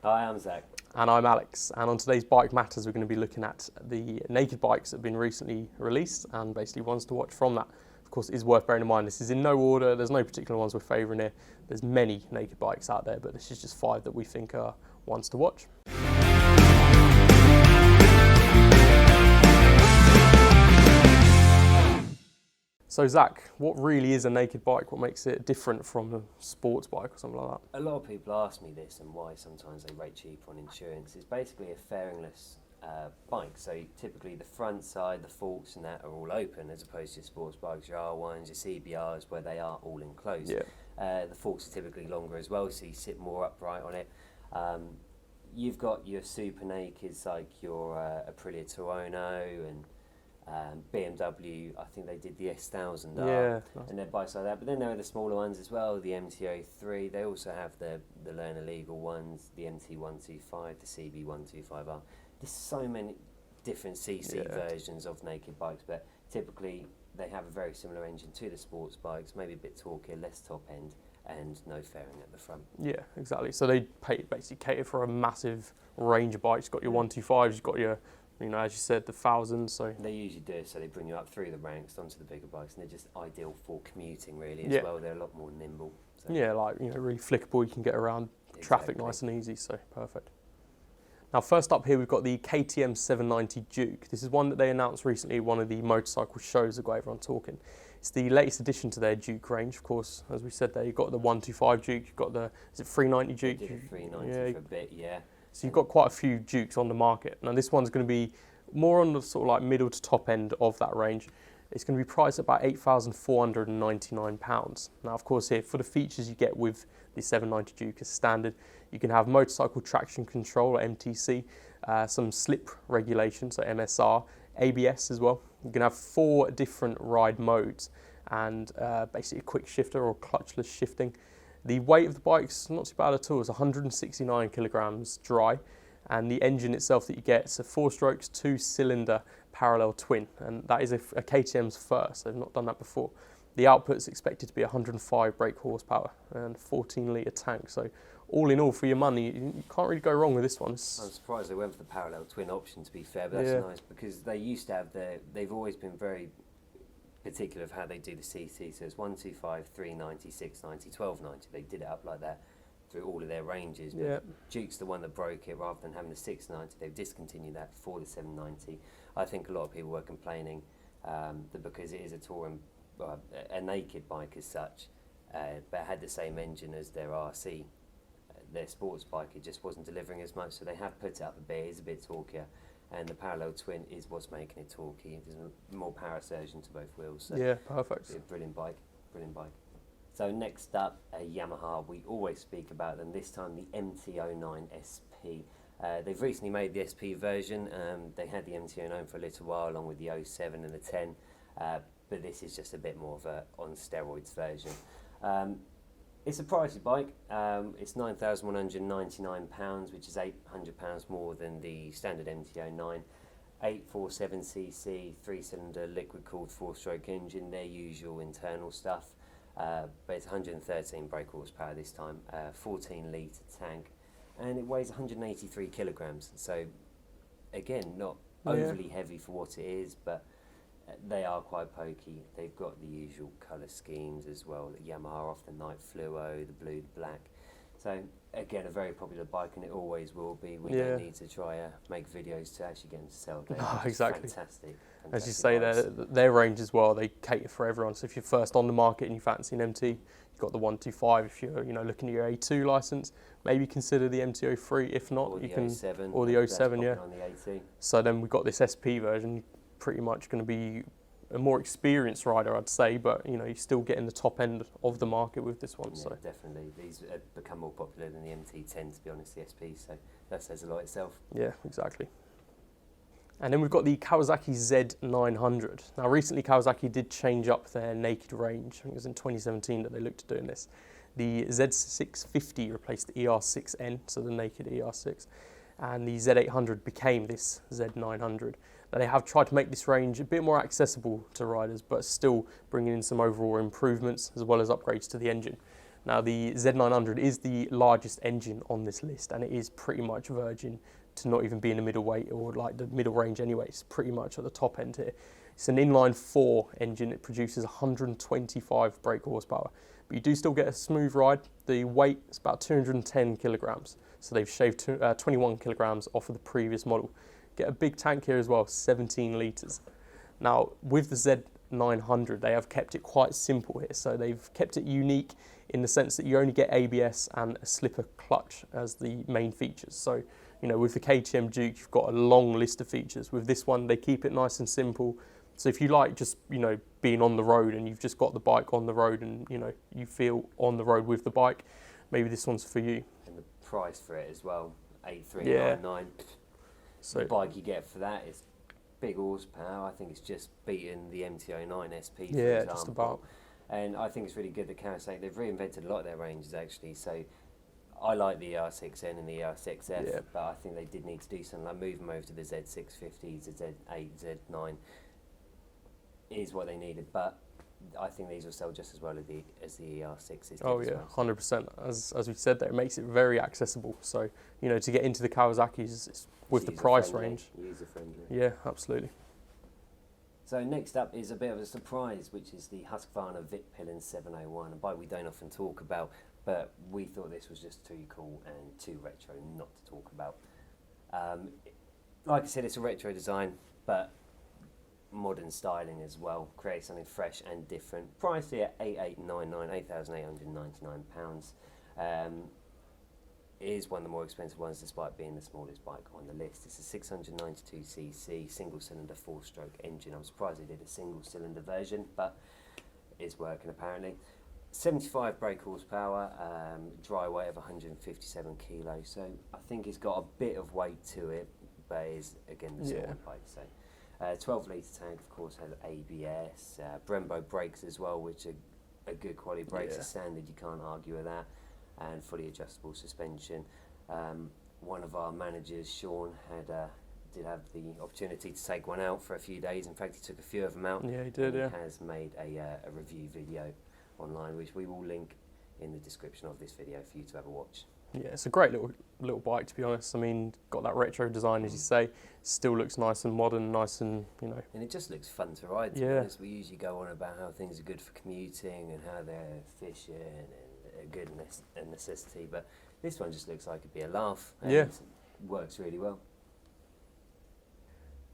Hi, I'm Zack. And I'm Alex. And on today's Bike Matters, we're going to be looking at the naked bikes that have been recently released and basically ones to watch from that. Of course, it is worth bearing in mind this is in no order. There's no particular ones we're favouring here. There's many naked bikes out there, but this is just 5 that we think are ones to watch. So Zack, what really is a naked bike? What makes it different from a sports bike or something like that? A lot of people ask me this and why sometimes they rate cheap on insurance. It's basically a fairingless bike. So typically the front side, the forks and that are all open, as opposed to your sports bikes, your R1s, your CBRs, where they are all enclosed. Yeah. The forks are typically longer as well, so you sit more upright on it. You've got your super nakeds like your Aprilia Tuono and BMW. I think they did the S1000R, and they're bikes like that. But then there are the smaller ones as well, the MT-03. They also have the learner legal ones, the MT-125, the CB125R. There's so many different CC versions of naked bikes, but typically they have a very similar engine to the sports bikes, maybe a bit torquier, less top end, and no fairing at the front. Yeah, exactly. So they basically cater for a massive range of bikes. You've got your 125s, you've got your, as you said, the 1000s. So they usually do it, so they bring you up through the ranks onto the bigger bikes, and they're just ideal for commuting really as well. They're a lot more nimble. So. Yeah, like really flickable. You can get around traffic nice and easy. So perfect. Now, first up here, we've got the KTM 790 Duke. This is one that they announced recently at one of the motorcycle shows that got everyone talking. It's the latest addition to their Duke range, of course. As we said there, you've got the 125 Duke, you've got the, is it 390 Duke? They did a 390 for a bit, yeah. So you've got quite a few Dukes on the market. Now this one's going to be more on the sort of like middle to top end of that range. It's going to be priced at about £8,499. Now, of course, here, for the features you get with the 790 Duke as standard, you can have motorcycle traction control, or MTC, some slip regulation, so MSR, ABS as well. You can have 4 different ride modes and basically a quick shifter or clutchless shifting. The weight of the bike's not too bad at all. It's 169 kilograms dry. And the engine itself that you get, it's a 4-strokes, 2-cylinder parallel twin, and that is a KTM's first. They've not done that before. The output is expected to be 105 brake horsepower and a 14-litre tank. So all in all, for your money, you can't really go wrong with this one. I'm surprised they went for the parallel twin option, to be fair, but that's nice, because they used to have they've always been very particular of how they do the CC. So it's 125, 390, 690, 1290. They did it up like that through all of their ranges. But Duke's the one that broke it. Rather than having the 690, they've discontinued that for the 790. I think a lot of people were complaining that because it is a touring, a naked bike as such, but it had the same engine as their RC, their sports bike, it just wasn't delivering as much. So they have put it up a bit. It is a bit torquier, and the parallel twin is what's making it torquey. There's more power assertion to both wheels. So yeah, perfect. It's a brilliant bike, brilliant bike. So next up, Yamaha. We always speak about them. This time the MT-09 SP. They've recently made the SP version. They had the MT-09 for a little while, along with the 07 and the 10. But this is just a bit more of a on steroids version. It's a pricey bike. It's £9,199, which is £800 more than the standard MT-09. 847cc, 3-cylinder liquid-cooled 4-stroke engine, their usual internal stuff. But it's 113 brake horsepower this time, 14-litre tank, and it weighs 183 kilograms. So, again, not overly heavy for what it is, but they are quite pokey. They've got the usual colour schemes as well. The Yamaha off the night fluo, the blue, the black. So, again, a very popular bike, and it always will be. We don't need to try make videos to actually get them to sell. No, exactly. Fantastic. As you say, their range as well, they cater for everyone. So if you're first on the market and you fancy an MT, you've got the 125. If you're looking at your A2 license, maybe consider the MT-03. If not, or you the can 07, or the 07, on the AT. So then we've got this SP version. You're pretty much going to be a more experienced rider, I'd say, but you're still getting the top end of the market with this one. Yeah, so definitely, these have become more popular than the MT-10, to be honest, the SP. So that says a lot itself. Yeah, exactly. And then we've got the Kawasaki Z900. Now, recently Kawasaki did change up their naked range. I think it was in 2017 that they looked at doing this. The Z650 replaced the ER6N, so the naked ER6, and the Z800 became this Z900. Now, they have tried to make this range a bit more accessible to riders, but still bringing in some overall improvements as well as upgrades to the engine. Now the Z900 is the largest engine on this list, and it is pretty much verging to not even being a middleweight or like the middle range anyway. It's pretty much at the top end here. It's an inline 4 engine. It produces 125 brake horsepower, but you do still get a smooth ride. The weight is about 210 kilograms, so they've shaved 21 kilograms off of the previous model. Get a big tank here as well, 17 litres. Now with the Z900, they have kept it quite simple here, so they've kept it unique in the sense that you only get ABS and a slipper clutch as the main features. So, you know, with the KTM Duke, you've got a long list of features. With this one, they keep it nice and simple. So if you like just, you know, being on the road and you've just got the bike on the road and, you know, you feel on the road with the bike, maybe this one's for you. And the price for it as well, 8,399. Yeah. So the bike you get for that is big horsepower. I think it's just beaten the MT-09 SP, for yeah, example. just about. And I think it's really good that Kawasaki, they've reinvented a lot of their ranges actually. So I like the ER6N and the ER6F, Yeah. but I think they did need to do something like move them over to the Z650s, the Z8, Z9 is what they needed. But I think these will sell just as well as the ER6s. Oh yeah, 100%. As we said there, it makes it very accessible. So, you know, to get into the Kawasaki's it's with the price range. User-friendly. Yeah, absolutely. So next up is a bit of a surprise, which is the Husqvarna Vitpilen 701, a bike we don't often talk about, but we thought this was just too cool and too retro not to talk about. Like I said, it's a retro design, but modern styling as well. Create something fresh and different. Priced here at £8,899. It is one of the more expensive ones despite being the smallest bike on the list. It's a 692cc single cylinder 4-stroke engine. I'm surprised they did a single cylinder version, but it's working apparently. 75 brake horsepower, dry weight of 157 kilos, so I think it's got a bit of weight to it, but it is again the small bike. So 12 litre tank, of course, has ABS, Brembo brakes as well, which are good quality brakes. Are standard, you can't argue with that. And fully adjustable suspension. One of our managers, Sean, did have the opportunity to take one out for a few days. In fact, he took a few of them out. Yeah, he did. He has made a review video online, which we will link in the description of this video for you to have a watch. Yeah, it's a great little bike, to be honest. I mean, got that retro design, as you say. Still looks nice and modern, nice and, you know. And it just looks fun to ride, to be honest. We usually go on about how things are good for commuting and how they're efficient and a good necessity, but this one just looks like it'd be a laugh and works really well.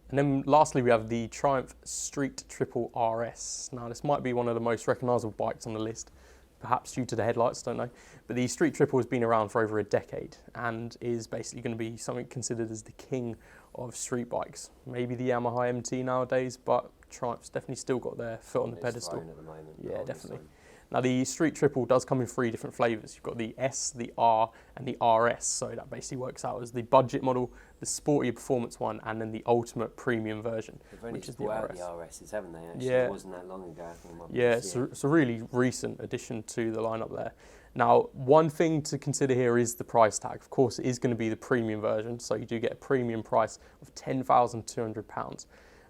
And then lastly we have the Triumph Street Triple RS. Now this might be one of the most recognisable bikes on the list, perhaps due to the headlights, don't know. But the Street Triple has been around for over a decade and is basically going to be something considered as the king of street bikes. Maybe the Yamaha MT nowadays, but Triumph's definitely still got their foot on the pedestal. At the moment, yeah, definitely. Now the Street Triple does come in 3 different flavours. You've got the S, the R and the RS, so that basically works out as the budget model, the sporty performance one, and then the ultimate premium version, which is the RS. The RSs, haven't they, actually? Yeah. It wasn't that long ago, I think. It's a really recent addition to the lineup there. Now, one thing to consider here is the price tag. Of course, it is going to be the premium version, so you do get a premium price of £10,200.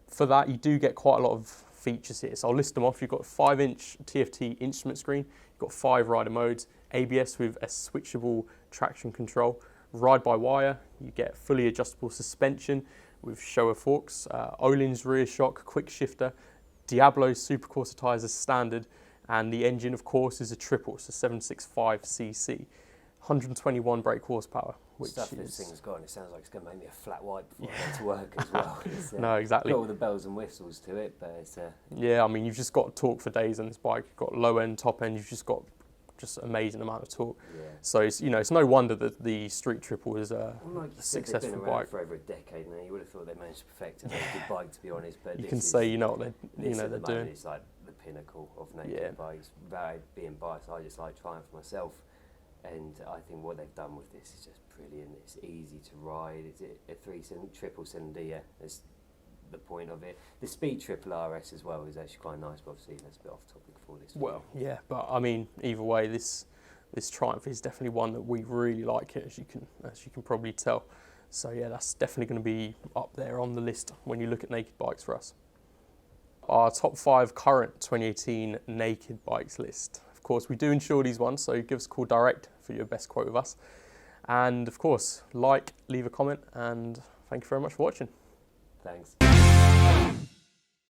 For that, you do get quite a lot of features here, so I'll list them off. You've got a 5-inch TFT instrument screen, you've got 5 rider modes, ABS with a switchable traction control, ride-by-wire, you get fully adjustable suspension with Showa forks, Öhlins rear shock, quick shifter, Diablo supercorsa tyres as standard, and the engine, of course, is a triple, so 765cc, 121 brake horsepower. Which stuff this thing's got, and it sounds like it's going to make me a flat white before I get to work as well. No, exactly. Got all the bells and whistles to it, but it's yeah, I mean, you've just got torque for days on this bike. You've got low end, top end. You've just got amazing amount of torque. Yeah. So it's it's no wonder that the Street Triple is a successful they've been bike for over a decade now. You would have thought they managed to perfect a very good bike, to be honest. But you can say what they're they're doing. It's like the pinnacle of naked bikes. Without being biased, I just like Triumph myself. And I think what they've done with this is just brilliant. It's easy to ride. It's a triple cylinder, yeah. That's the point of it. The Speed Triple RS as well is actually quite nice, but obviously that's a bit off topic for this. Well, yeah, but I mean, either way, this Triumph is definitely one that we really like here, as you can probably tell. So yeah, that's definitely going to be up there on the list when you look at naked bikes for us. Our top 5 current 2018 naked bikes list. Of course, we do insure these ones, so give us a call direct for your best quote with us. And of course, like, leave a comment, and thank you very much for watching. Thanks.